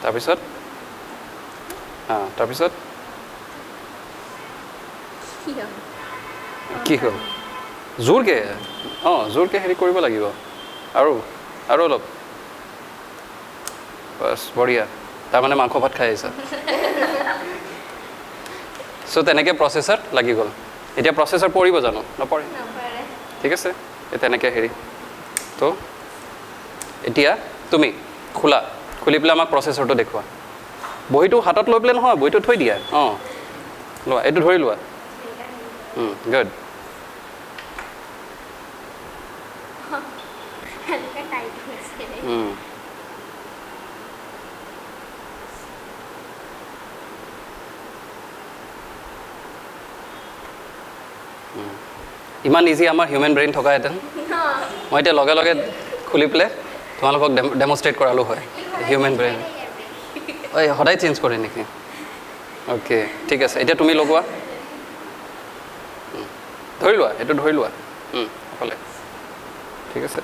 তাৰপিছত তাৰপিছত কি হ'ল জোৰকৈ জোৰকৈ হেৰি কৰিব লাগিব আৰু অলপ বাছ বঢ়িয়া তাৰমানে মাংস ভাত খাই আহিছা চ' তেনেকৈ প্ৰচেছত লাগি গ'ল এতিয়া প্ৰচেছৰ পৰিব জানো নপৰে ঠিক আছে তেনেকৈ হেৰি তো এতিয়া তুমি খুলি পেলাই আমাক প্ৰচেছৰটো দেখুওৱা বহীটো হাতত লৈ পেলাই নহয় বহীটো থৈ দিয়া লোৱা এইটো ধৰি লোৱা গুড ইমান ইজি আমাৰ হিউমেন ব্ৰেইন থকাহেঁতেন মই এতিয়া লগে লগে খুলি পেলাই তোমালোকক ডেমনষ্ট্ৰেট কৰালোঁ হয় হিউমেন ব্ৰেইন সদায় চেঞ্জ কৰে নেকি অ'কে ঠিক আছে এতিয়া তুমি লগোৱা ধৰি লোৱা এইটো ধৰি লোৱা অকলে ঠিক আছে